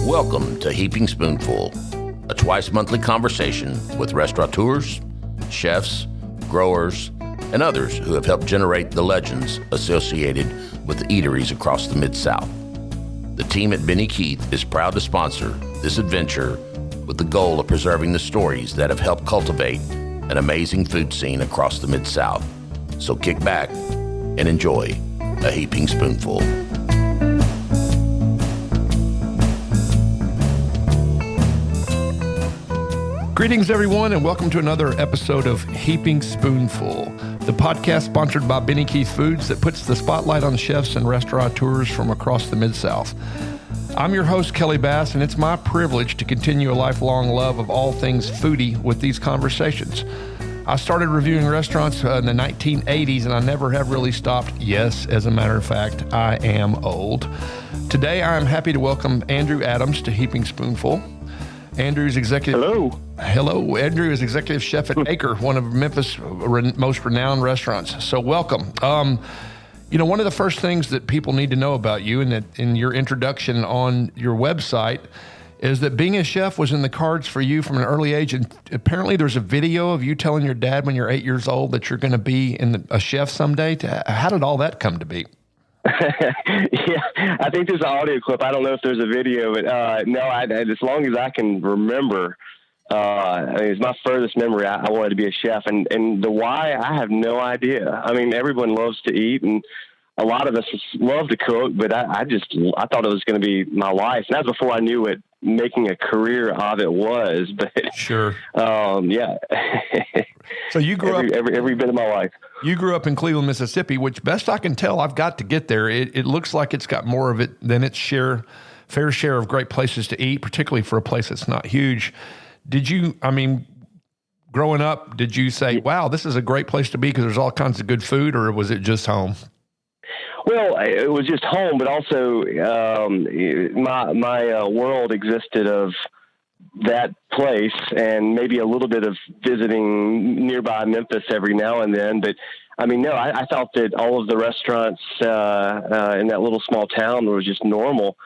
Welcome to Heaping Spoonful, a twice-monthly conversation with restaurateurs, chefs, growers, and others who have helped generate the legends associated with eateries across the Mid-South. The team at Benny Keith is proud to sponsor this adventure with the goal of preserving the stories that have helped cultivate an amazing food scene across the Mid-South. So kick back and enjoy a Heaping Spoonful. Greetings, everyone, and welcome to another episode of Heaping Spoonful, the podcast sponsored by Benny Keith Foods that puts the spotlight on chefs and restaurateurs from across the Mid-South. I'm your host, Kelly Bass, and it's my privilege to continue a lifelong love of all things foodie with these conversations. I started reviewing restaurants in the 1980s, and I never have really stopped. Yes, as a matter of fact, I am old. Today, I am happy to welcome Andrew Adams to Heaping Spoonful. Andrew's executive. Hello. Andrew is executive chef at Acre, one of Memphis' most renowned restaurants. So welcome. One of the first things that people need to know about you, and that in your introduction on your website, is that being a chef was in the cards for you from an early age. And apparently, there's a video of you telling your dad when you're 8 years old that you're going to be a chef someday. How did all that come to be? Yeah, I think there's an audio clip. I don't know if there's a video, but no, as long as I can remember, it's my furthest memory. I wanted to be a chef, and the why, I have no idea. I mean, everyone loves to eat, and a lot of us love to cook, but I thought it was going to be my life, and that's before I knew what making a career of it was. But sure, yeah. So you grew up every bit of my life. You grew up in Cleveland, Mississippi, which, best I can tell, I've got to get there. It looks like it's got more of it than its fair share of great places to eat, particularly for a place that's not huge. Growing up, did you say, wow, this is a great place to be because there's all kinds of good food, or was it just home? Well, it was just home, but also my world existed of that place and maybe a little bit of visiting nearby Memphis every now and then. But I thought that all of the restaurants in that little small town was just normal.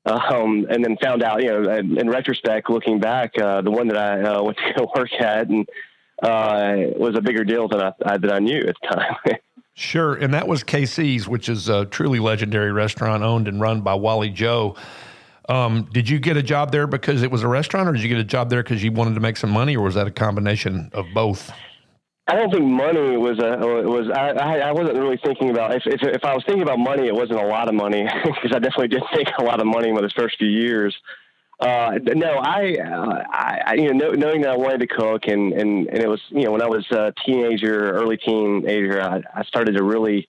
And then found out, in retrospect, looking back, the one that I went to go work at and was a bigger deal than I knew at the time. Sure. And that was KC's, which is a truly legendary restaurant owned and run by Wally Joe. Did you get a job there because it was a restaurant, or did you get a job there because you wanted to make some money, or was that a combination of both? I don't think money was I wasn't really thinking about, if I was thinking about money, it wasn't a lot of money because I definitely didn't make a lot of money in those first few years. No, knowing that I wanted to cook and it was, when I was a early teenager, I started to really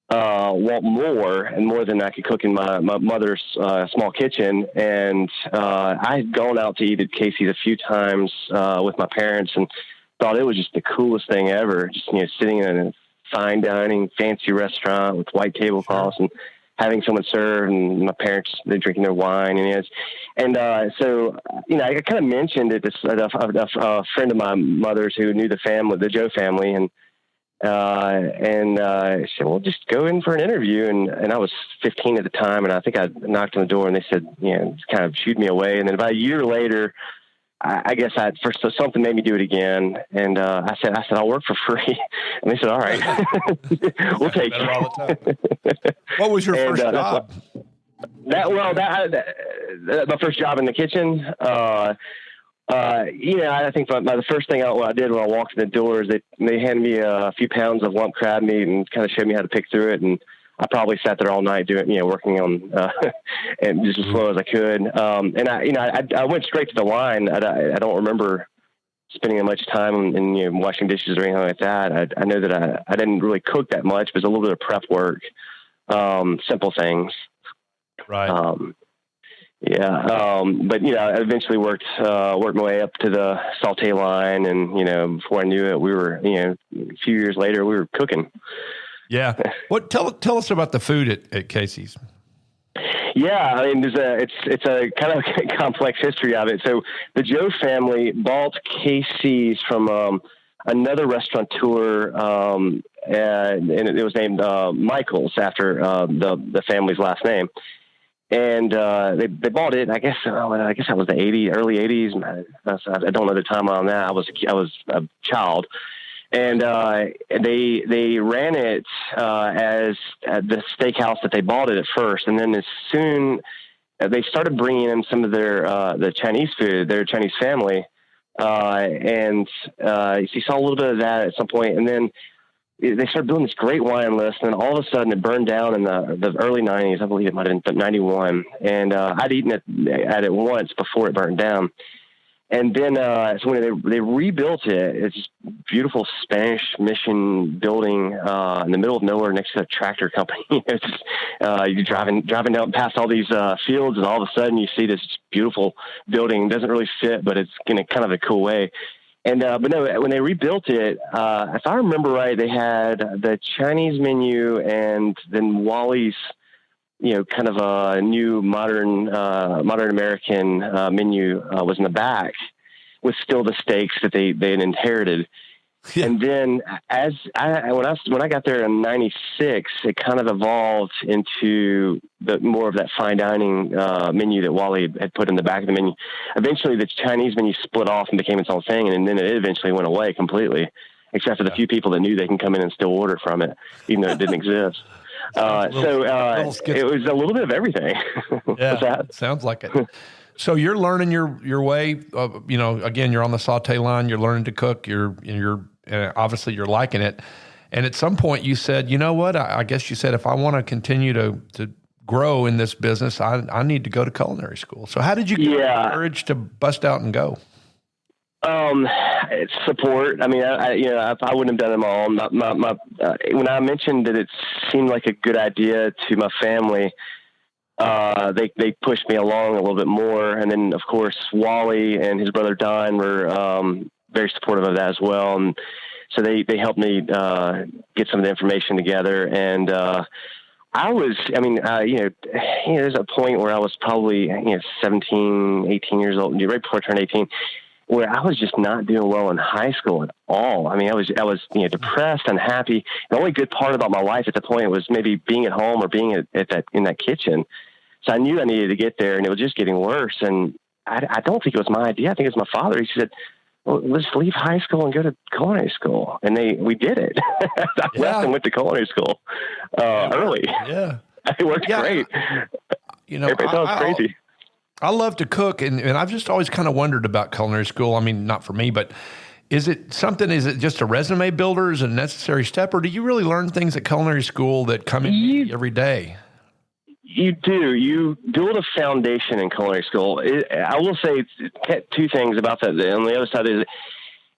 want more than I could cook in my mother's small kitchen. And I had gone out to eat at Casey's a few times with my parents and thought it was just the coolest thing ever. Just, sitting in a fine dining, fancy restaurant with white tablecloths and having someone serve, and my parents, they're drinking their wine. So I kind of mentioned it to a friend of my mother's who knew the family, the Joe family, and I said, well, just go in for an interview. And I was 15 at the time, and I think I knocked on the door, and they said, kind of shooed me away. And then about a year later, I guess something made me do it again. And I said, I'll work for free. And they said, all right, we'll take it. What was your first job? My first job in the kitchen. I think the first thing I did when I walked in the door is they handed me a few pounds of lump crab meat and kind of showed me how to pick through it. And I probably sat there all night working on, and just as slow as I could. And I went straight to the line. I don't remember spending much time in washing dishes or anything like that. I know that I didn't really cook that much. It was a little bit of prep work, simple things. Right. But I eventually worked my way up to the saute line, and before I knew it, we were a few years later we were cooking. Yeah. Tell us about the food at Casey's. Yeah, it's a kind of complex history of it. So the Joe family bought Casey's from another restaurateur, and it was named Michaels after the family's last name. And they bought it. I guess that was the early '80s. I don't know the time on that. I was a child. And they ran it as the steakhouse that they bought it at first, and then as soon they started bringing in some of their the Chinese food, their Chinese family, and you saw a little bit of that at some point, and then they started building this great wine list, and then all of a sudden it burned down in the early '90s. I believe it might have been '91, and I'd eaten at it once before it burned down. And then, so when they rebuilt it, it's this beautiful Spanish mission building in the middle of nowhere next to a tractor company. It's just, you're driving down past all these fields, and all of a sudden you see this beautiful building. It doesn't really fit, but it's in a kind of a cool way. And but no, when they rebuilt it, if I remember right, they had the Chinese menu, and then Wally's, kind of a new modern American menu was in the back, with still the steaks that they had inherited. Yeah. And then when I got there in '96, it kind of evolved into more of that fine dining menu that Wally had put in the back of the menu. Eventually, the Chinese menu split off and became its own thing, and then it eventually went away completely, except for the few people that knew they can come in and still order from it, even though it didn't exist. It was a little bit of everything. Yeah, sounds like it. So you're learning your way. Again, you're on the saute line. You're learning to cook. You're obviously you're liking it. And at some point, you said, you know what? I guess you said, if I want to continue to grow in this business, I need to go to culinary school. So how did you get the courage to bust out and go? It's support. I mean, I wouldn't have done it on my own. When I mentioned that it seemed like a good idea to my family, they pushed me along a little bit more. And then of course, Wally and his brother Don were, very supportive of that as well. And so they helped me, get some of the information together. And, there's a point where I was probably, 17, 18 years old, right before I turned 18, where I was just not doing well in high school at all. I mean, I was depressed, unhappy. The only good part about my life at the point was maybe being at home or being in that kitchen. So I knew I needed to get there, and it was just getting worse. And I don't think it was my idea. I think it was my father. He said, well, let's leave high school and go to culinary school. And we did it. I left and went to culinary school early. Yeah. It worked great. Everybody thought it was crazy. I love to cook, and I've just always kind of wondered about culinary school. I mean, not for me, but is it just a resume builder? Is it a necessary step, or do you really learn things at culinary school that come in every day? You do. You build a foundation in culinary school. I will say two things about that. On the other side is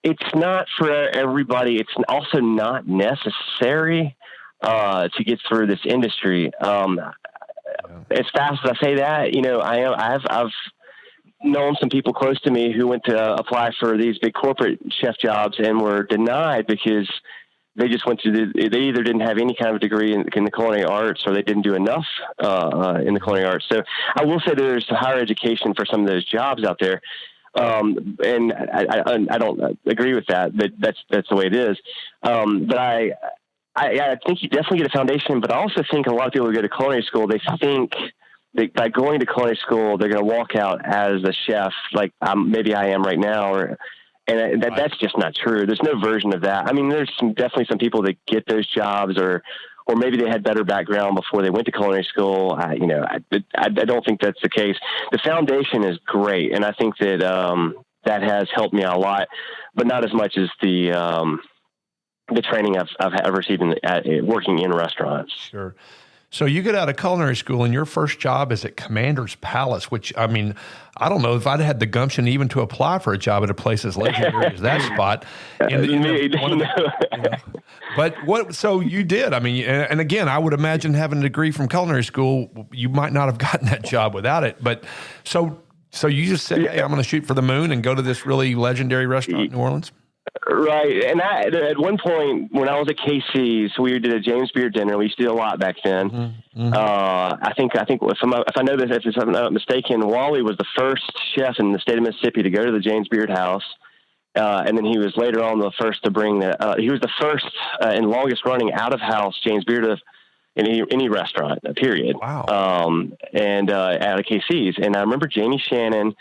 it's not for everybody. It's also not necessary to get through this industry. As fast as I say that, I've known some people close to me who went to apply for these big corporate chef jobs and were denied because they just went to they either didn't have any kind of degree in the culinary arts, or they didn't do enough in the culinary arts. So I will say there's higher education for some of those jobs out there. And I don't agree with that, but that's the way it is. But I think you definitely get a foundation, but I also think a lot of people who go to culinary school, they think that by going to culinary school, they're going to walk out as a chef, like maybe I am right now, that's just not true. There's no version of that. I mean, there's definitely some people that get those jobs, or maybe they had better background before they went to culinary school. I don't think that's the case. The foundation is great, and I think that that has helped me out a lot, but not as much as the training I've received working in restaurants. Sure. So you get out of culinary school, and your first job is at Commander's Palace, which, I mean, I don't know if I'd had the gumption even to apply for a job at a place as legendary as that spot. But so you did. I mean, and again, I would imagine having a degree from culinary school, you might not have gotten that job without it. But so you just said, hey, I'm going to shoot for the moon and go to this really legendary restaurant in New Orleans? Right. And at one point when I was at KC's, we did a James Beard dinner. We used to do a lot back then. Mm-hmm. I think if I'm not mistaken, Wally was the first chef in the state of Mississippi to go to the James Beard house. And then he was later on the first to bring he was the first and longest running out of house James Beard in any restaurant, period. Wow. And out of KC's. And I remember Jamie Shannon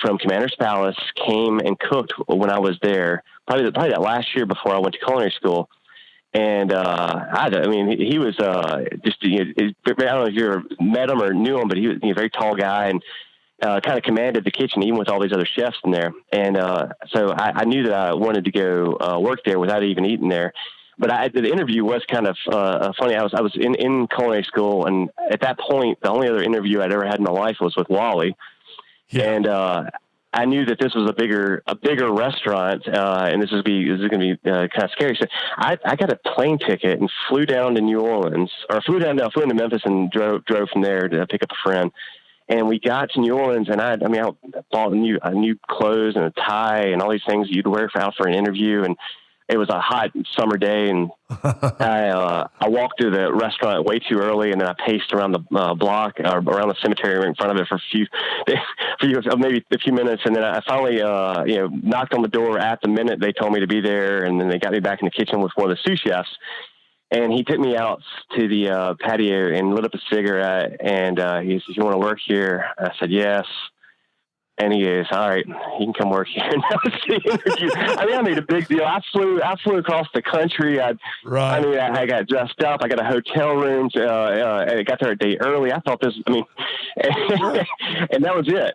from Commander's Palace came and cooked when I was there, probably that last year before I went to culinary school. And I mean, he was just, I don't know if you ever met him or knew him, but he was a very tall guy and kind of commanded the kitchen, even with all these other chefs in there. And so I knew that I wanted to go work there without even eating there. But the interview was kind of funny. I was in culinary school, and at that point, the only other interview I'd ever had in my life was with Wally. Yeah. And I knew that this was a bigger restaurant, and this is going to be kind of scary. So I got a plane ticket and flew down to New Orleans, or flew into Memphis and drove from there to pick up a friend. And we got to New Orleans, and I bought new clothes and a tie and all these things you'd wear out for an interview. And it was a hot summer day, and I walked to the restaurant way too early, and then I paced around the block, or around the cemetery in front of it for maybe a few minutes, and then I finally knocked on the door at the minute they told me to be there, and then they got me back in the kitchen with one of the sous chefs, and he took me out to the patio and lit up a cigarette, and he said, "You want to work here?" I said, "Yes." And he goes, "All right, you can come work here." And that was the interview. I made a big deal. I flew across the country. I got dressed up. I got a hotel room. I got there a day early. I thought and that was it.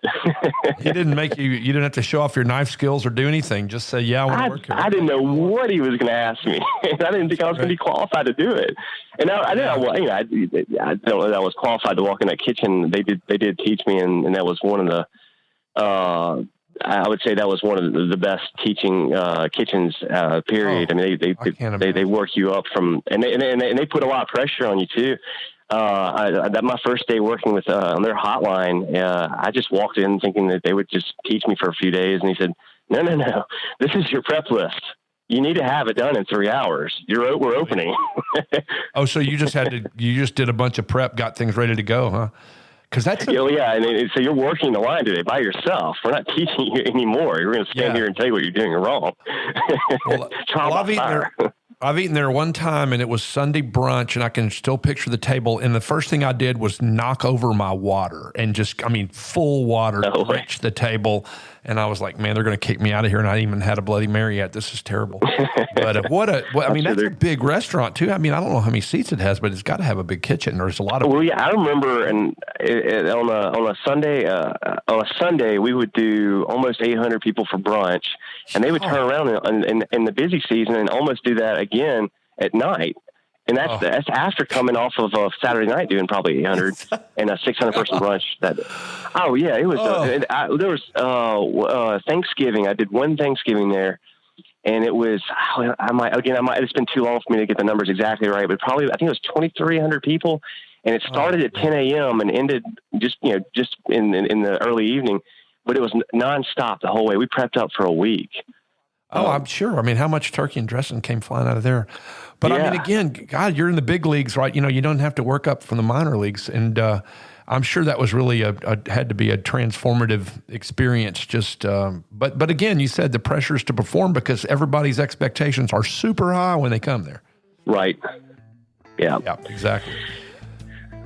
He didn't make you didn't have to show off your knife skills or do anything. Just say, "Yeah, I want to work here." I didn't know what he was going to ask me. I didn't think I was going to be qualified to do it. And I don't know that I was qualified to walk in that kitchen. They did teach me, and that was one of the, I would say that was one of the best teaching kitchens, period. I mean, they work you up from, and they put a lot of pressure on you too. That my first day working with on their hotline, I just walked in thinking that they would just teach me for a few days, and he said, "No, this is your prep list. You need to have it done in 3 hours. We're opening." Oh, so you just did a bunch of prep, got things ready to go, huh? Because that's yeah. And so you're working the line today by yourself. We're not teaching you anymore. We're going to stand here and tell you what you're doing wrong. I've eaten there one time, and it was Sunday brunch, and I can still picture the table. And the first thing I did was knock over my water, and full water reached the table. And I was like, "Man, they're going to kick me out of here." And I ain't even had a Bloody Mary yet. This is terrible. But that's a big restaurant too. I mean, I don't know how many seats it has, but it's got to have a big kitchen. There's a lot of. Well, yeah, I remember, and on a Sunday we would do almost 800 people for brunch, and they would turn around in the busy season and almost do that again at night. And that's after coming off of a Saturday night doing probably 800 and a 600 person brunch. It was. There was Thanksgiving. I did one Thanksgiving there, and it was. It's been too long for me to get the numbers exactly right, but probably I think it was 2,300 people, and it started at 10 a.m. and ended just in the early evening, but it was nonstop the whole way. We prepped up for a week. Oh, I'm sure. I mean, how much turkey and dressing came flying out of there? But I mean, again, God, you're in the big leagues, right? You don't have to work up from the minor leagues. And I'm sure that was really had to be a transformative experience. But again, you said the pressures to perform because everybody's expectations are super high when they come there. Right. Yeah. Yeah, exactly.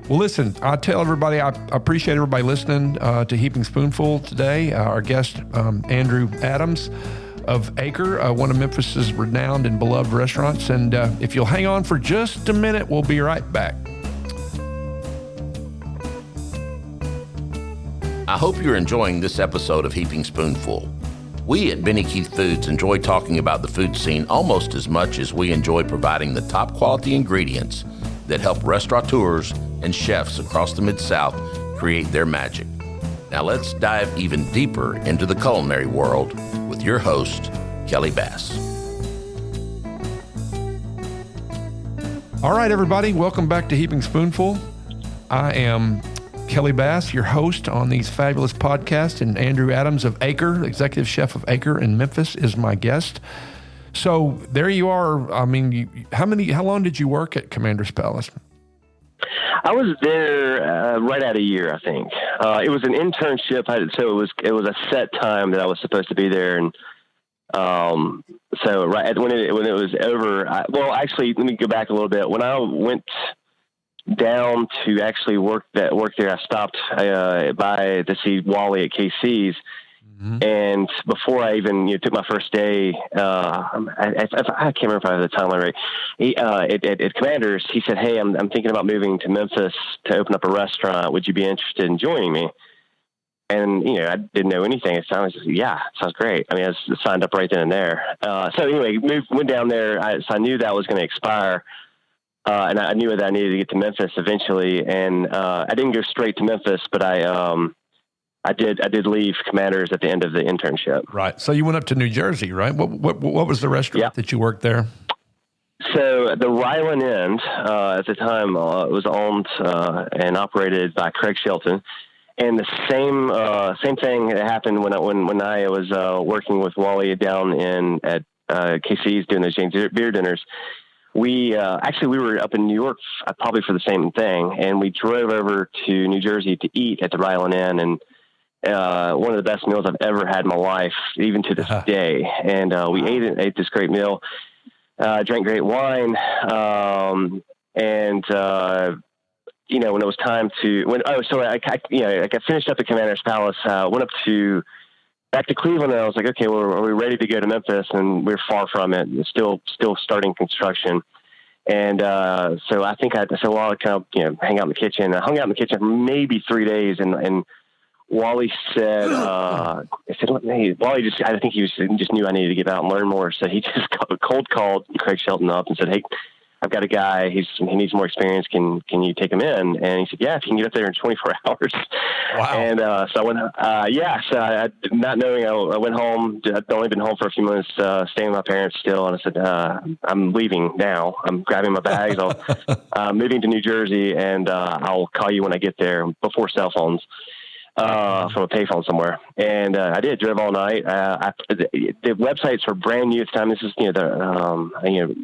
Well, listen, I tell everybody, I appreciate everybody listening to Heaping Spoonful today. Our guest, Andrew Adams of Acre, one of Memphis's renowned and beloved restaurants. And if you'll hang on for just a minute, we'll be right back. I hope you're enjoying this episode of Heaping Spoonful. We at Benny Keith Foods enjoy talking about the food scene almost as much as we enjoy providing the top quality ingredients that help restaurateurs and chefs across the Mid-South create their magic. Now let's dive even deeper into the culinary world with your host, Kelly Bass. All right, everybody, welcome back to Heaping Spoonful. I am Kelly Bass, your host on these fabulous podcasts, and Andrew Adams of Acre, executive chef of Acre in Memphis, is my guest. So there you are. I mean, how long did you work at Commander's Palace? I was there right at a year, I think. It was an internship, so it was a set time that I was supposed to be there, and So when it was over, actually, let me go back a little bit. When I went down to actually work there, I stopped to see Wally at KC's. Mm-hmm. And before I even took my first day, I can't remember if I had the timeline right. At Commanders, he said, "Hey, I'm thinking about moving to Memphis to open up a restaurant. Would you be interested in joining me?" And I didn't know anything. It sounds great. I mean, I was signed up right then and there. So anyway, went down there. So I knew that was going to expire, and I knew that I needed to get to Memphis eventually. And I didn't go straight to Memphis, but I did leave Commanders at the end of the internship. Right. So you went up to New Jersey, right? What was the restaurant that you worked there? So the Ryland Inn at the time was owned and operated by Craig Shelton. And the same thing that happened when I was working with Wally down at KC's doing those James beer dinners. We were up in New York probably for the same thing, and we drove over to New Jersey to eat at the Ryland Inn, and one of the best meals I've ever had in my life, even to this day. And we ate this great meal, drank great wine, and when it was time to I got finished up at Commander's Palace, went up back to Cleveland, and I was like, okay, well, are we ready to go to Memphis? And we're far from it. It's still starting construction. And so I think I'll kind of hang out in the kitchen. I hung out in the kitchen for maybe 3 days, and Wally said, Wally I think he just knew I needed to get out and learn more. So he just cold called Craig Shelton up and said, "Hey, I've got a guy. He needs more experience. Can you take him in?" And he said, "Yeah, if you can get up there in 24 hours." Wow. And so I went. So I, not knowing, I went home. I'd only been home for a few months, staying with my parents still. And I said, "I'm leaving now. I'm grabbing my bags. I'm moving to New Jersey, and I'll call you when I get there." Before cell phones. From a payphone somewhere. And I drove all night. The websites were brand new at the time. This is, the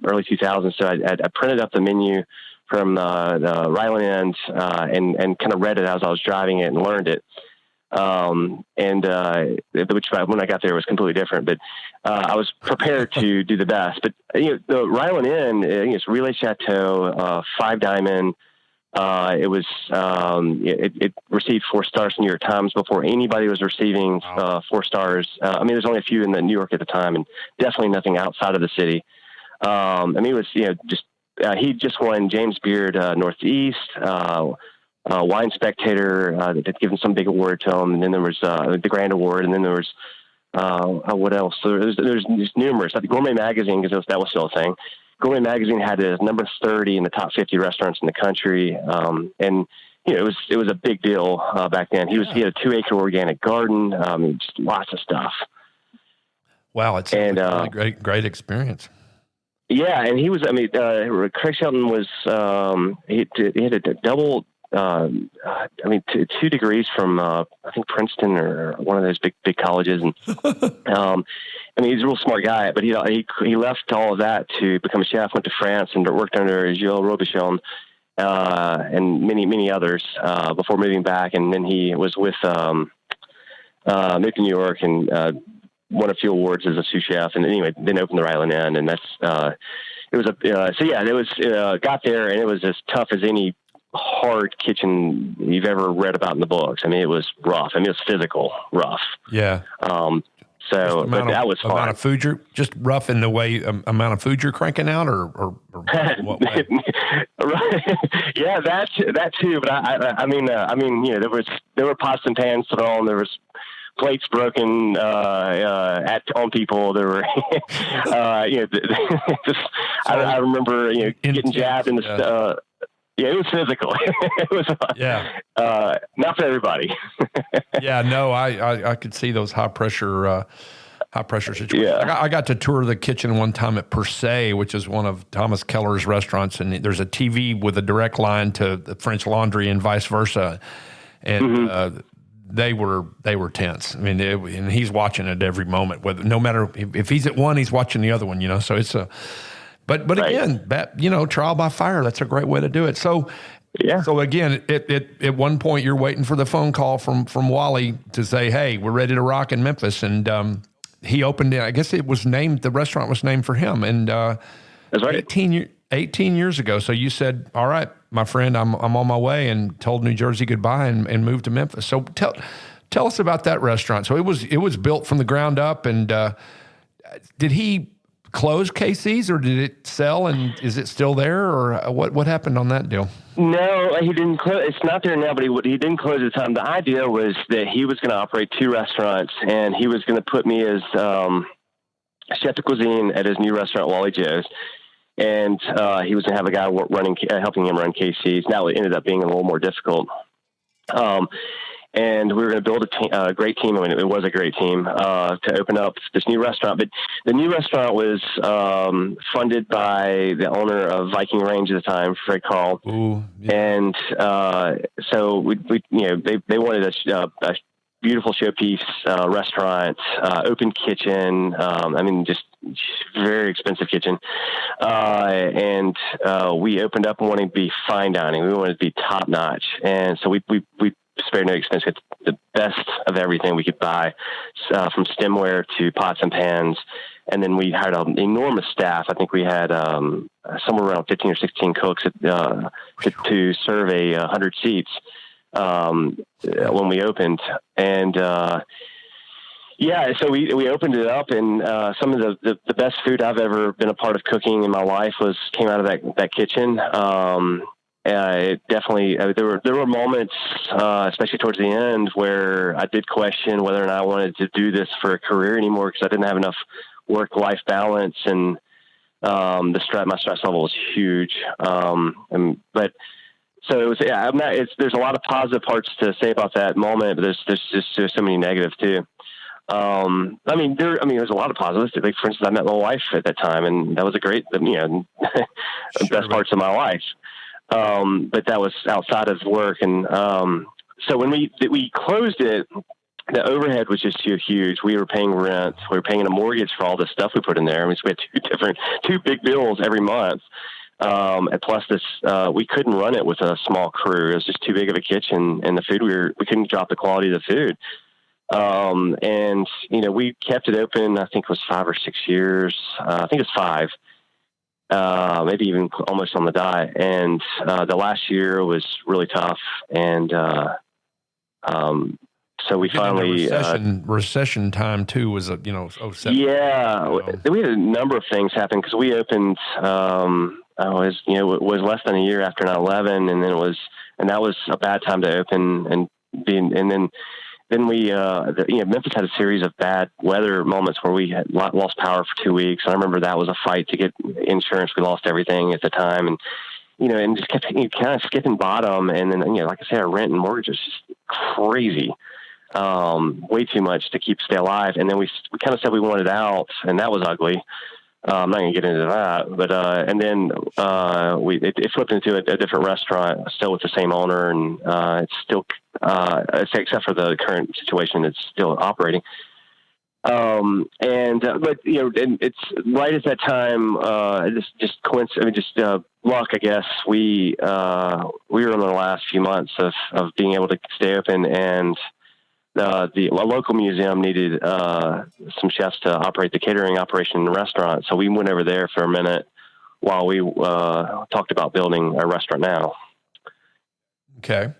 early 2000s. So I printed up the menu from the Ryland Inn and kind of read it as I was driving it and learned it. Which when I got there was completely different, but I was prepared to do the best. But the Ryland Inn, it's Relais Chateau, 5 Diamond. It was it received 4 stars from New York Times before anybody was receiving 4 stars. There's only a few in New York at the time, and definitely nothing outside of the city. It was he just won James Beard Northeast Wine Spectator. They'd given some big award to him, and then there was the Grand Award, and then there was what else? So there's numerous. Like the Gourmet Magazine, because that was still a thing. Gourmet Magazine had it as number 30 in the top 50 restaurants in the country. And it was a big deal back then. He had a 2-acre organic garden, just lots of stuff. Wow. It's a really great experience. Yeah. And he was, Craig Shelton was, he had a double, 2 degrees from, I think Princeton or one of those big colleges. And, he's a real smart guy, but he left all of that to become a chef, went to France and worked under Gilles Robichon, and many others, before moving back. And then he was with, moved to New York and, won a few awards as a sous chef. And anyway, then opened the Ryland Inn, and that's, got there, and it was as tough as any hard kitchen you've ever read about in the books. It was rough. It was physical rough. Yeah. So that was fun. Amount of food just rough in the way amount of food you're cranking out, or what way? Right. Yeah, that too. But there were pots and pans thrown. There was plates broken on people. There were, I remember getting jabbed in the. Yeah, it was physical. It was not for everybody. Yeah, no, I could see those high pressure situations. Yeah. I got to tour the kitchen one time at Per Se, which is one of Thomas Keller's restaurants, and there's a TV with a direct line to the French Laundry and vice versa, and they were tense. And he's watching it every moment. No matter if he's at one, he's watching the other one. So it's a. But right. Again, trial by fire, that's a great way to do it. So, yeah. So again, at one point you're waiting for the phone call from Wally to say, "Hey, we're ready to rock in Memphis." And he opened it. I guess it was named, the restaurant was named for him. And That's right. 18 years ago. So you said, all right, my friend, I'm on my way, and told New Jersey goodbye and moved to Memphis. So tell us about that restaurant. So it was built from the ground up. And did he close KC's, or did it sell, and is it still there, or what happened on that deal? No, he didn't close. It's not there now, but he didn't close at the time. The idea was that he was going to operate 2 restaurants, and he was going to put me as chef de cuisine at his new restaurant, Wally Joe's. And he was going to have a guy helping him run KC's. Now it ended up being a little more difficult. And we were going to build a great team. I mean, it was a great team to open up this new restaurant. But the new restaurant was funded by the owner of Viking Range at the time, Fred Carl. Ooh, yeah. And so we they wanted a beautiful showpiece restaurant, open kitchen. I mean, just very expensive kitchen. And we opened up wanting to be fine dining. We wanted to be top notch. And so we spared no expense. It's the best of everything we could buy, from stemware to pots and pans. And then we hired an enormous staff. I think we had somewhere around 15 or 16 cooks to serve 100 seats when we opened. And so we opened it up, and some of the best food I've ever been a part of cooking in my life came out of that kitchen. It definitely, there were moments, especially towards the end, where I did question whether or not I wanted to do this for a career anymore, because I didn't have enough work-life balance, and my stress level was huge. But so it was, there's a lot of positive parts to say about that moment, but there's so many negatives too. There's a lot of positives. Like, for instance, I met my wife at that time, and that was a great, best parts of my life. But that was outside of work. And so when we closed it, the overhead was just too huge. We were paying rent. We were paying a mortgage for all the stuff we put in there. I mean, so we had two big bills every month. And plus this, we couldn't run it with a small crew. It was just too big of a kitchen, and the food we couldn't drop the quality of the food. And we kept it open, I think it was 5 or 6 years. I think it's 5. Maybe even almost on the dot. And the last year was really tough. And so we finally... recession time, too, was, 07. Yeah. We had a number of things happen, because we opened, it was less than a year after 9/11, and that was a bad time to open. Then we, Memphis had a series of bad weather moments where we had lost power for 2 weeks. And I remember that was a fight to get insurance. We lost everything at the time, and just kept kind of skipping bottom. And then, like I said, our rent and mortgage was just crazy, way too much to stay alive. And then we kind of said we wanted out, and that was ugly. I'm not going to get into that, but and then it flipped into a different restaurant, still with the same owner, and it's still, except for the current situation, it's still operating. But it's right at that time, just coincidence, just luck, I guess. We were in the last few months of being able to stay open, and a local museum needed some chefs to operate the catering operation in the restaurant. So we went over there for a minute while we talked about building a restaurant now. Okay.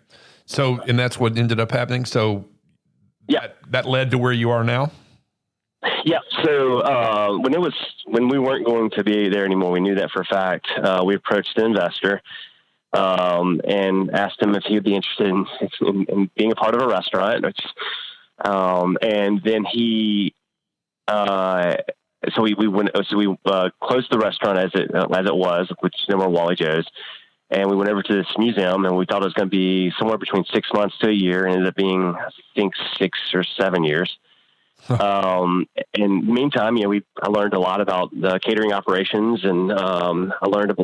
So, and that's what ended up happening. So yeah, that led to where you are now? Yeah. So when we weren't going to be there anymore, we knew that for a fact. We approached the investor and asked him if he would be interested in being a part of a restaurant. And then he, so we closed the restaurant as it was, which is no more Wally Joe's. And we went over to this museum, and we thought it was going to be somewhere between 6 months to a year. It ended up being, I think, 6 or 7 years. In the meantime, I learned a lot about the catering operations, and I learned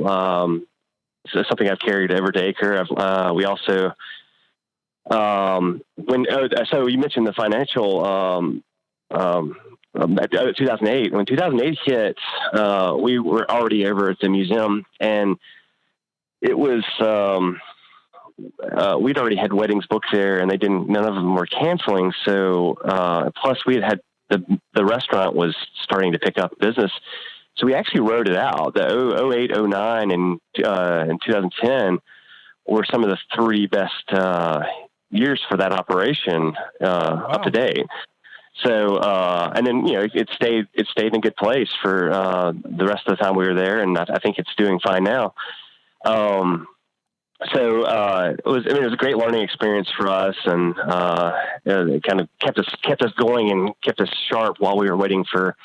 something I've carried over to Acre. We also, so you mentioned the financial, 2008. When 2008 hit, we were already over at the museum, and it was, we'd already had weddings booked there, and none of them were canceling. So, plus we had the restaurant was starting to pick up business. So we actually wrote it out. The 08, 09, and 2010 were some of the 3 best years for that operation up to date. So, and then, it stayed in a good place for the rest of the time we were there. And I think it's doing fine now. So it was a great learning experience for us, and it kind of kept us going and kept us sharp while we were waiting for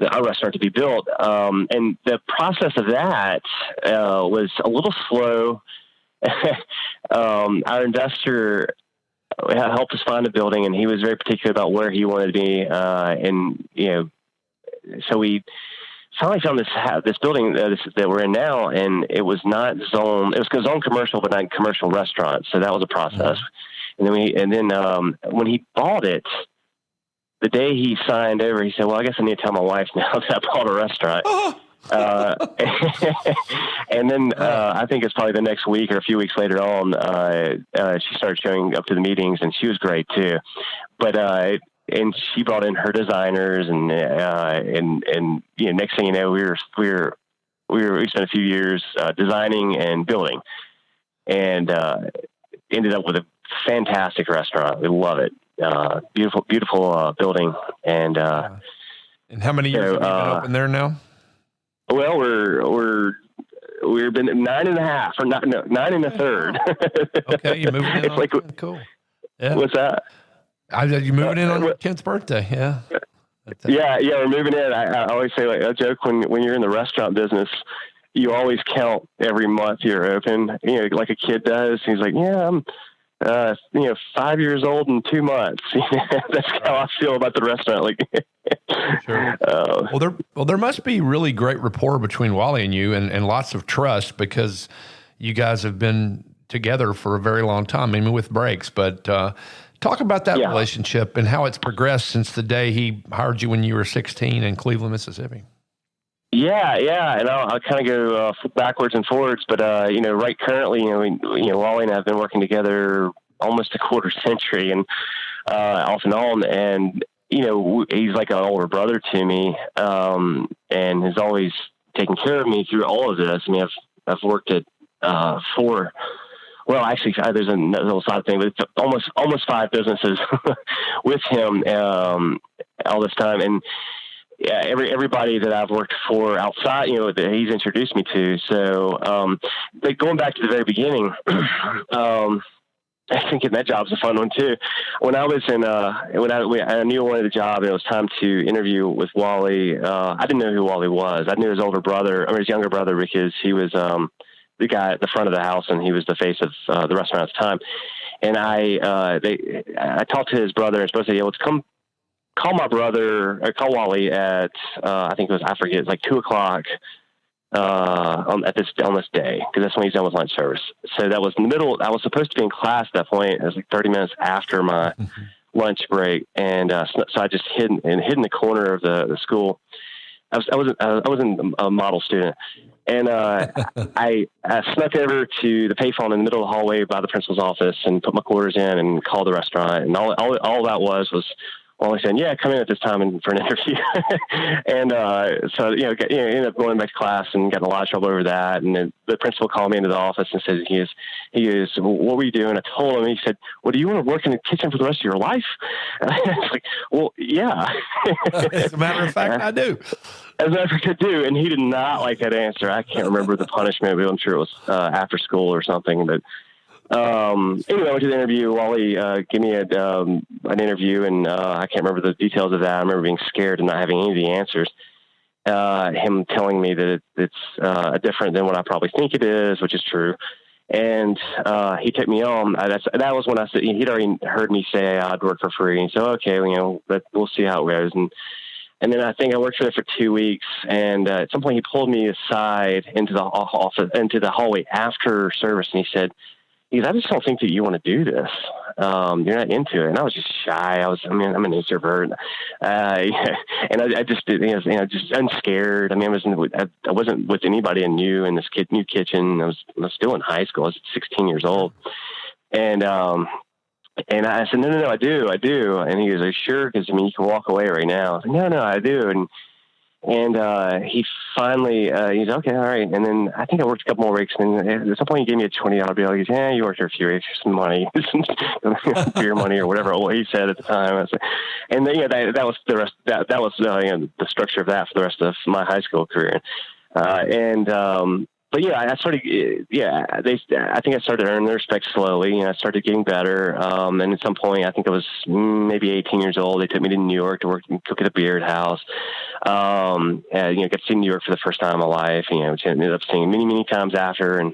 our restaurant to be built. And the process of that was a little slow. Our investor helped us find a building, and he was very particular about where he wanted to be. And so we finally found this building that we're in now, and it was not zone. It was zone commercial, but not commercial restaurant. So that was a process. Mm-hmm. And then when he bought it, the day he signed over, he said, "Well, I guess I need to tell my wife now that I bought a restaurant." And then I think it's probably the next week or a few weeks later on, she started showing up to the meetings, and she was great too. But and she brought in her designers, and next thing you know, we spent a few years designing and building, and ended up with a fantastic restaurant. We love it. Beautiful building. And how many years have you been open there now? Well, we've been 9.5 or 9 1/3. Okay, you moving in? It's like cool. Yeah. What's that? You moving in on your 10th birthday? Yeah. Yeah, we're moving in. I always say, like, a joke, when you're in the restaurant business, you always count every month you're open. Like a kid does. He's like, "Yeah, I'm 5 years old and 2 months." That's how I feel about the restaurant. Like, sure. Well, there must be really great rapport between Wally and you, and lots of trust, because you guys have been together for a very long time. I mean, with breaks, but talk about that relationship and how it's progressed since the day he hired you when you were 16 in Cleveland, Mississippi. Yeah, and I'll kind of go backwards and forwards, but right currently, Wally and I have been working together almost a quarter century, and off and on, and he's like an older brother to me, and has always taken care of me through all of this. I mean, I've worked at 4. Well, actually, there's a little side thing, but it's almost 5 businesses with him all this time, and everybody that I've worked for outside, that he's introduced me to. So, but going back to the very beginning, I think that job's a fun one too. When I was in, I knew I wanted a job, and it was time to interview with Wally. I didn't know who Wally was. I knew his his younger brother, because he was the guy at the front of the house, and he was the face of the restaurant at the time. And I talked to his brother, and supposed to say, let's come call my brother, or call Wally at I think it was, I forget, it's like 2:00 on this day, because that's when he's done with lunch service. So that was in the middle. I was supposed to be in class at that point. It was like 30 minutes after my lunch break, and so I just hid in the corner of the school. I wasn't a model student, and I snuck over to the payphone in the middle of the hallway by the principal's office and put my quarters in and called the restaurant. And all that was Wally saying, "Yeah, come in at this time for an interview." And so ended up going back to class and got in a lot of trouble over that. And then the principal called me into the office and said, he is, "What were you doing?" I told him. He said, "Well, do you want to work in the kitchen for the rest of your life?" And I was like, "Well, yeah." As a matter of fact, I do. As a matter of fact, I do. And he did not like that answer. I can't remember the punishment, but I'm sure it was after school or something. But anyway, I went to the interview. Wally gave me an interview, and I can't remember the details of that. I remember being scared and not having any of the answers. Him telling me that it's different than what I probably think it is, which is true. And he took me on. That was when I said he'd already heard me say I'd work for free. And so, okay, we'll see how it goes. And then I think I worked there for 2 weeks. And at some point, he pulled me aside into the office, into the hallway after service, and he said, "I just don't think that you want to do this. You're not into it." And I was just shy. I'm an introvert. And I just did, just unscared. I mean, I wasn't with anybody I knew in this new kitchen. I was still in high school. I was 16 years old. And And I said, no, I do. And he was like, sure. Cause I mean, you can walk away right now. I was like, no, I do. And he finally, he's okay. All right. And then I think I worked a couple more weeks, and at some point he gave me a $20 bill. He goes, yeah, you worked here a few weeks for some money, some beer money or whatever he said at the time. I was like, and then, that was the rest, that was the structure of that for the rest of my high school career. But yeah, I started. I think I started earning their respect slowly. I started getting better. And at some point, I think I was maybe 18 years old. They took me to New York to work and cook at a beard house. Got to see New York for the first time in my life. Which I ended up seeing many times after, and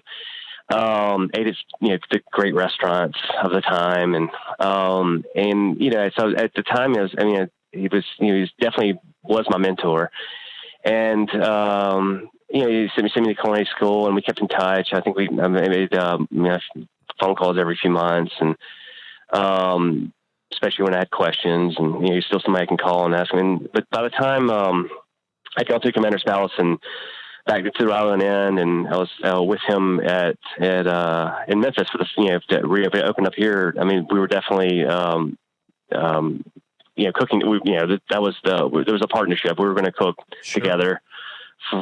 ate at the great restaurants of the time. And so at the time, he was definitely was my mentor, and. He sent me to culinary school, and we kept in touch. I think we made phone calls every few months, and especially when I had questions. And he's still somebody I can call and ask him. But by the time I got to Commander's Palace and back to the Island Inn, and I was with him in Memphis for the to open up here. I mean, we were definitely cooking. There was a partnership. We were going to cook together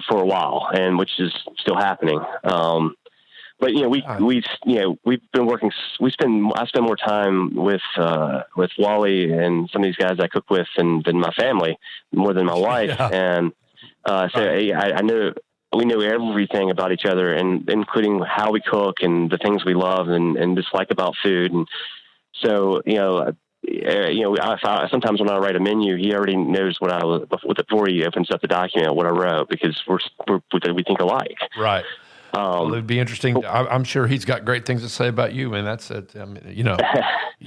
for a while, and which is still happening. But we've been working. I spend more time with Wally and some of these guys I cook with than my family, more than my wife. Yeah. And I knew we knew everything about each other, and including how we cook and the things we love and dislike about food. And so sometimes when I write a menu, he already knows what before he opens up the document, what I wrote, because we think alike. Right. Well, it'd be interesting. I'm sure he's got great things to say about you, and that's it.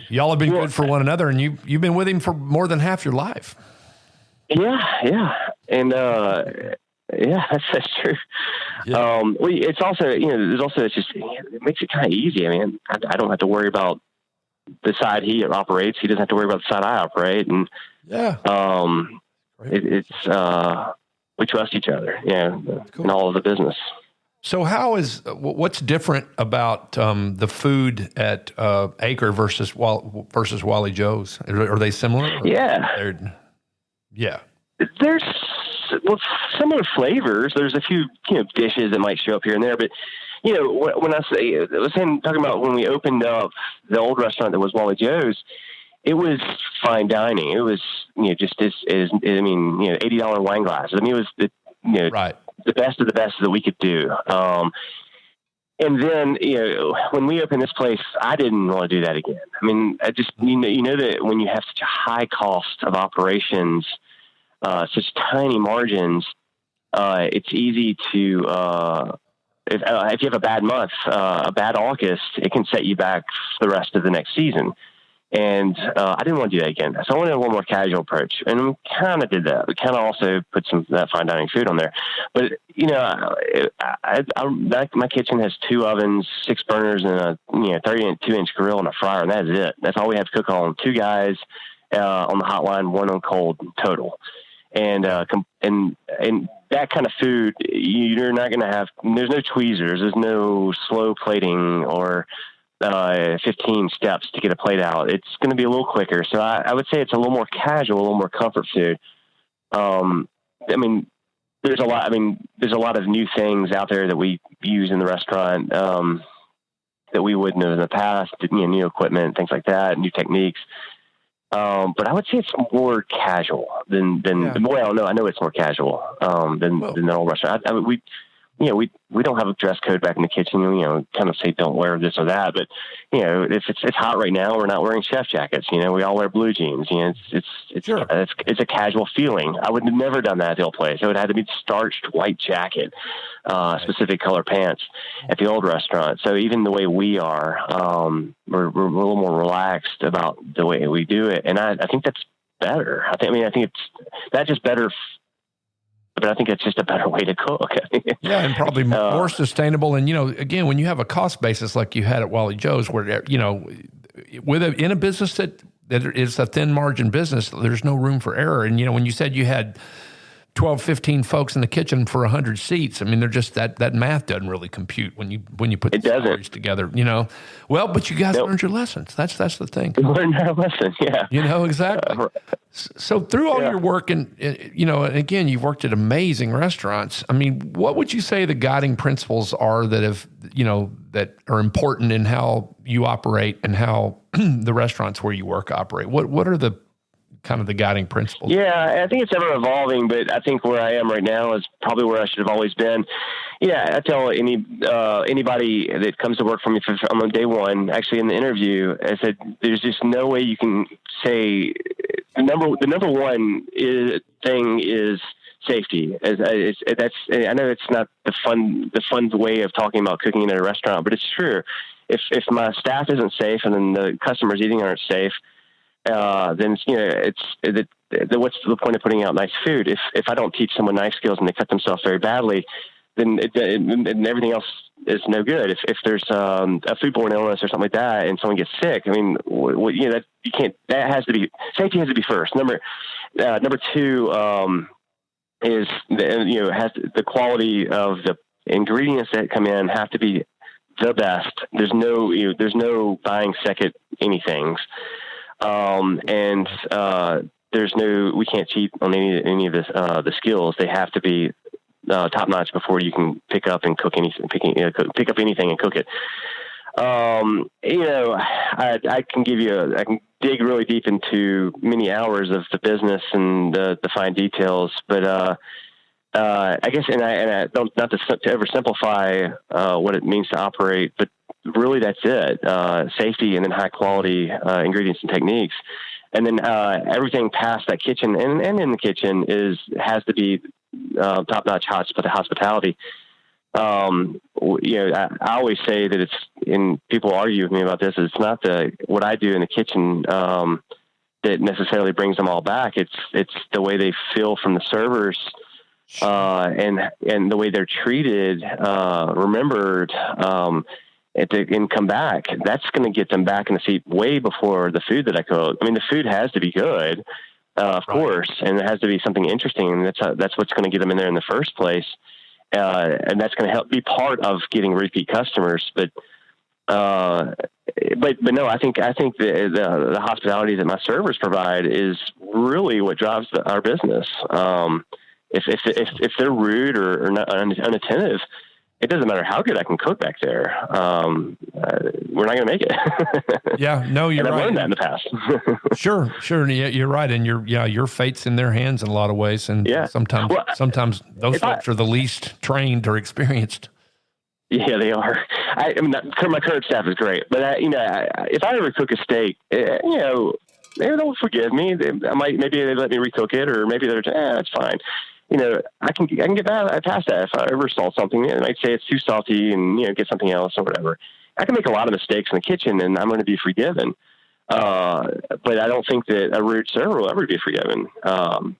Y'all have been good for one another, and you've been with him for more than half your life. Yeah. And, that's true. Yeah. It's also, it makes it kind of easy. I mean, I don't have to worry about the side he operates. He doesn't have to worry about the side I operate. And we trust each other, cool. In all of the business. So what's different about the food at Acre versus Wally Joe's? Are they similar? Yeah. There's similar flavors. There's a few dishes that might show up here and there, but when I was talking about when we opened up the old restaurant that was Wally Joe's, it was fine dining. It was, just $80 wine glasses. I mean, it was right. The best of the best that we could do. And then, when we opened this place, I didn't want to do that again. I mean, I just, that when you have such a high cost of operations, such tiny margins, it's easy to, if you have a bad month, a bad August, it can set you back for the rest of the next season. And I didn't want to do that again. So I wanted a little more casual approach. And we kind of did that. We kind of also put some of that fine dining food on there. But, my kitchen has 2 ovens, 6 burners, and a 32-inch grill and a fryer, and that's it. That's all we have to cook on. 2 guys on the hotline, 1 on cold total. And that kind of food, you're not going to have, there's no tweezers, there's no slow plating or 15 steps to get a plate out. It's going to be a little quicker. So I would say it's a little more casual, a little more comfort food. There's a lot of new things out there that we use in the restaurant that we wouldn't have in the past, new equipment, things like that, new techniques. But I would say it's more casual than well, no, I know it's more casual than the old restaurant. We don't have a dress code back in the kitchen. Kind of say don't wear this or that. But if it's hot right now, we're not wearing chef jackets. We all wear blue jeans. It's a casual feeling. I would have never done that at the old place. It would have had to be starched white jacket, specific color pants at the old restaurant. So even the way we are, we're a little more relaxed about the way we do it, and I think that's better. I think that's just better. But I think it's just a better way to cook. Yeah, and probably more sustainable. And, again, when you have a cost basis like you had at Wally Joe's, where, in a business that is a thin margin business, there's no room for error. And, when you said you had 12, 15 folks in the kitchen for 100 seats. I mean, they're just that math doesn't really compute when you put the salaries together, Well, but you guys learned your lessons. That's the thing. We learned our lesson, yeah. Exactly. So through all your work and again, you've worked at amazing restaurants. I mean, what would you say the guiding principles are that that are important in how you operate and how the restaurants where you work operate? What are the kind of the guiding principles? Yeah, I think it's ever evolving, but I think where I am right now is probably where I should have always been. Yeah, I tell anybody that comes to work for me on day one, actually in the interview, I said, there's just no way you can say the number one thing is safety. I know it's not the fun way of talking about cooking in a restaurant, but it's true. If my staff isn't safe and then the customers eating aren't safe, then what's the point of putting out nice food? If I don't teach someone knife skills and they cut themselves very badly, then everything else is no good. If there's a foodborne illness or something like that, and someone gets sick, I mean, that you can't. That has to be safety has to be first. Number two is the quality of the ingredients that come in have to be the best. There's no buying second anythings. We can't cheat on any of this, the skills. They have to be top notch before you can pick up and cook anything. Pick up anything and cook it. I can dig really deep into many hours of the business and the fine details, but I guess, and I don't not to oversimplify what it means to operate, but really that's it. Safety and then high quality ingredients and techniques. And then everything past that kitchen and in the kitchen has to be top-notch hospitality. I always say that people argue with me about this, it's not what I do in the kitchen that necessarily brings them all back. It's the way they feel from the servers and the way they're treated, remembered, and come back. That's going to get them back in the seat way before the food that I cook. I mean, the food has to be good, of course, and it has to be something interesting. And that's what's going to get them in there in the first place. And that's going to help be part of getting repeat customers. But no, I think the hospitality that my servers provide is really what drives our business. If they're rude or not unattentive, it doesn't matter how good I can cook back there. We're not going to make it. Yeah, no, you're and right. I've learned that in the past. Sure. Yeah, you're right. And your fate's in their hands in a lot of ways. And sometimes those folks are the least trained or experienced. Yeah, they are. I mean, my current staff is great, but if I ever cook a steak, they don't forgive me. Maybe they let me recook it, or maybe they're it's fine. I can get past that. If I ever salt something, they might say it's too salty and, get something else or whatever. I can make a lot of mistakes in the kitchen and I'm going to be forgiven. But I don't think that a rude server will ever be forgiven. Or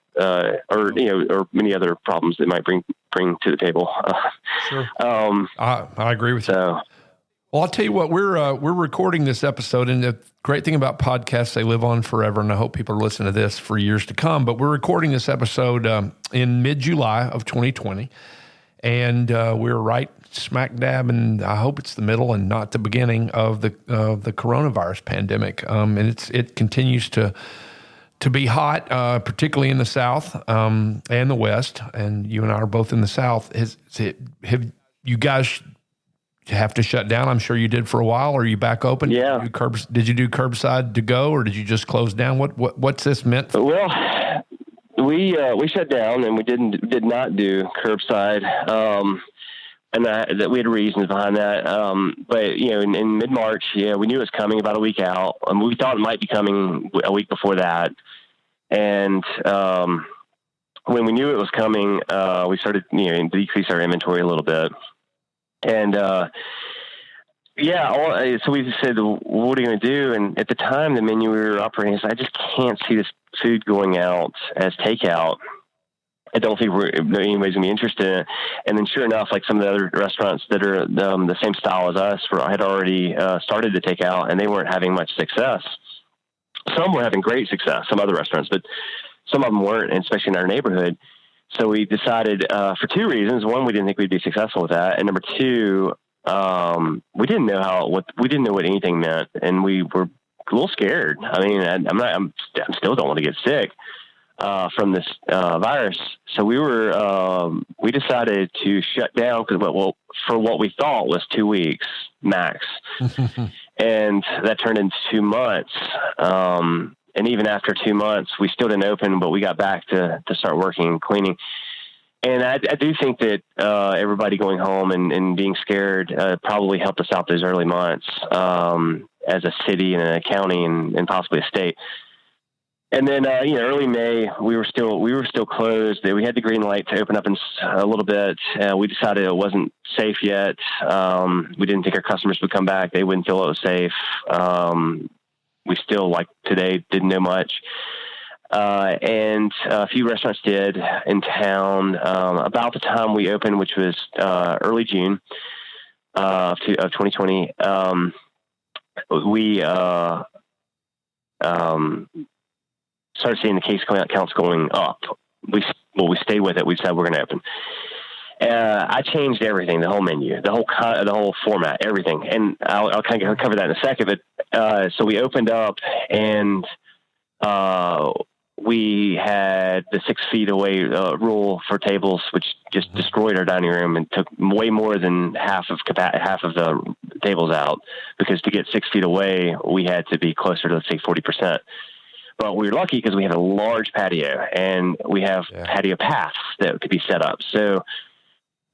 many other problems that might bring to the table. Sure. I agree with you. Well, I'll tell you what, we're recording this episode, and the great thing about podcasts, they live on forever, and I hope people are listening to this for years to come. But we're recording this episode in mid-July of 2020, and we're right smack dab, and I hope it's the middle and not the beginning of the coronavirus pandemic. And it continues to be hot, particularly in the South and the West. And you and I are both in the South. Have you guys have to shut down? I'm sure you did for a while. Or are you back open? Yeah. Did you do curbside to go, or did you just close down? What's this meant? Well, we shut down and we did not do curbside. And that we had reasons behind that. But in mid-March, we knew it was coming about a week out. We thought it might be coming a week before that. And when we knew it was coming, we started decrease our inventory a little bit. And, so we said, what are you going to do? And at the time, the menu we were operating, I just can't see this food going out as takeout. I don't think anybody's going to be interested in it. And then sure enough, like some of the other restaurants that are the same style as us had already started to take out, and they weren't having much success. Some were having great success, some other restaurants, but some of them weren't, and especially in our neighborhood. So we decided for two reasons. One, we didn't think we'd be successful with that, and number two, we didn't know what anything meant, and we were a little scared. I mean, I still don't want to get sick from this virus. So we decided to shut down for what we thought was 2 weeks max, and that turned into 2 months. And even after 2 months, we still didn't open, but we got back to start working and cleaning. And I do think that everybody going home and being scared probably helped us out those early months as a city and a county and possibly a state. And then early May, we were still closed. We had the green light to open up in a little bit. We decided it wasn't safe yet. We didn't think our customers would come back. They wouldn't feel it was safe. We still, like today, didn't know much. And a few restaurants did in town. About the time we opened, which was early June of 2020, we started seeing the case counts going up. We stayed with it. We said we're going to open. I changed everything, the whole menu, the whole format, everything. And I'll kind of cover that in a second. But so we opened up, and we had the 6 feet away rule for tables, which just destroyed our dining room and took way more than half of the tables out, because to get 6 feet away, we had to be closer to, let's say, 40%. But we were lucky because we have a large patio, and we have patio paths that could be set up. So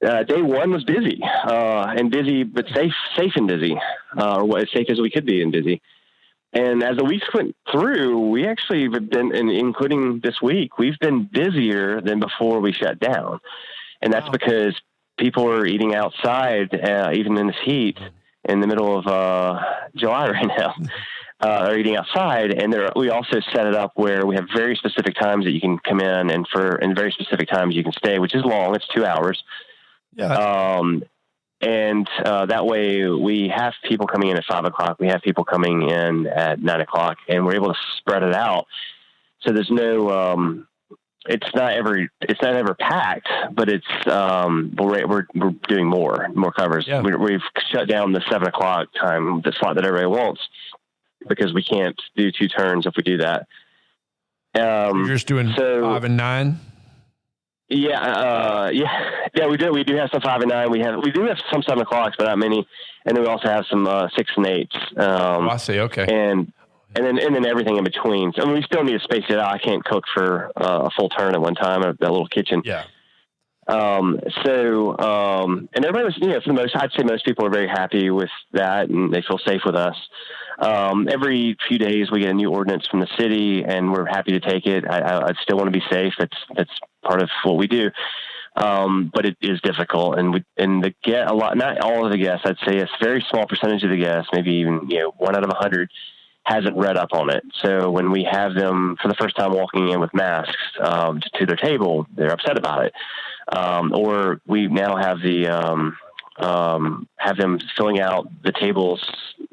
day one was busy, but safe and busy, or as safe as we could be and busy. And as the weeks went through, we actually have been, including this week, we've been busier than before we shut down. And that's because people are eating outside, even in this heat, in the middle of July right now. Are eating outside, and we also set it up where we have very specific times that you can come in, and very specific times you can stay, which is long. It's 2 hours. Yeah. And that way we have people coming in at 5 o'clock. We have people coming in at 9 o'clock, and we're able to spread it out. So there's no, it's not ever packed, but it's, we're doing more covers. Yeah. We've shut down the 7 o'clock time, the slot that everybody wants, because we can't do 2 turns if we do that. You're just doing 5 and 9? Yeah, we do. We do have some 5 and 9. We do have some 7 o'clocks, but not many. And then we also have some 6 and 8s. I see. Okay. And then everything in between. So I mean, we still need to space it out. I can't cook for a full turn at one time at that little kitchen. Yeah. And everybody was, I'd say most people are very happy with that, and they feel safe with us. Every few days we get a new ordinance from the city, and we're happy to take it. I still want to be safe. That's part of what we do. But it is difficult, and not all of the guests, I'd say a very small percentage of the guests, maybe even, 1 out of 100 hasn't read up on it. So when we have them for the first time walking in with masks, to their table, they're upset about it. Or we now have have them filling out the tables,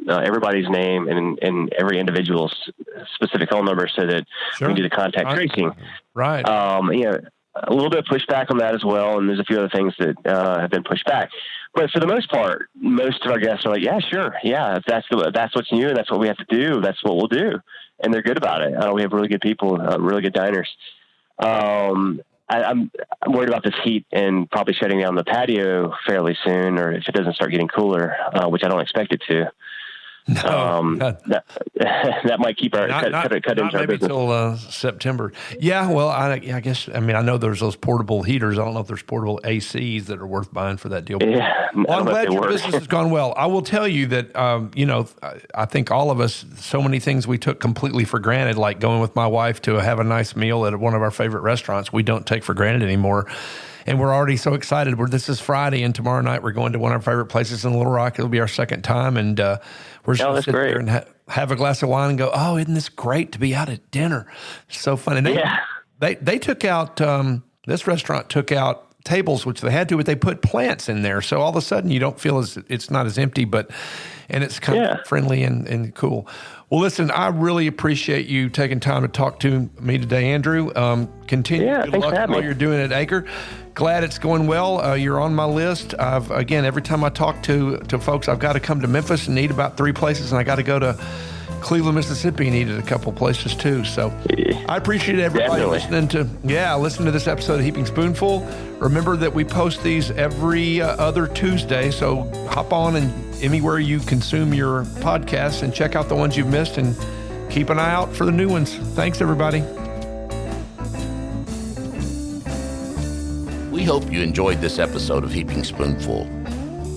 everybody's name and every individual's specific phone number, so that we can do the contact tracing. Right. A little bit of pushback on that as well. And there's a few other things that have been pushed back. But for the most part, most of our guests are like, yeah, sure. Yeah. If that's what's new and that's what we have to do, that's what we'll do. And they're good about it. We have really good people, really good diners. I'm worried about this heat and probably shutting down the patio fairly soon, or if it doesn't start getting cooler, which I don't expect it to. No, that might keep our cut into our business till September. Yeah, well, I guess I know there's those portable heaters. I don't know if there's portable ACs that are worth buying for that deal. Yeah, I'm glad your business has gone well. I will tell you that I think all of us, so many things we took completely for granted, like going with my wife to have a nice meal at one of our favorite restaurants, we don't take for granted anymore. And we're already so excited. This is Friday, and tomorrow night we're going to one of our favorite places in Little Rock. It'll be our second time, and we're just going to sit there and have a glass of wine and go, oh, isn't this great to be out at dinner? So fun. And they took out, this restaurant took out tables, which they had to, but they put plants in there. So all of a sudden you don't feel it's not as empty, and it's kind of friendly and cool. Well, listen, I really appreciate you taking time to talk to me today, Andrew. Continue. Good luck with what you're doing at Acre. Glad it's going well. You're on my list. Again, every time I talk to folks, I've got to come to Memphis and eat about 3 places, and I got to go to Cleveland, Mississippi, and eat at a couple places too. So I appreciate everybody listening to this episode of Heaping Spoonful. Remember that we post these every other Tuesday, so hop on and anywhere you consume your podcasts and check out the ones you've missed and keep an eye out for the new ones. Thanks, everybody. We hope you enjoyed this episode of Heaping Spoonful.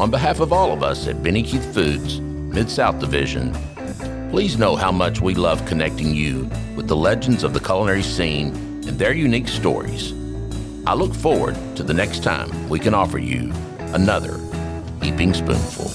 On behalf of all of us at Benny Keith Foods, Mid-South Division, please know how much we love connecting you with the legends of the culinary scene and their unique stories. I look forward to the next time we can offer you another Heaping Spoonful.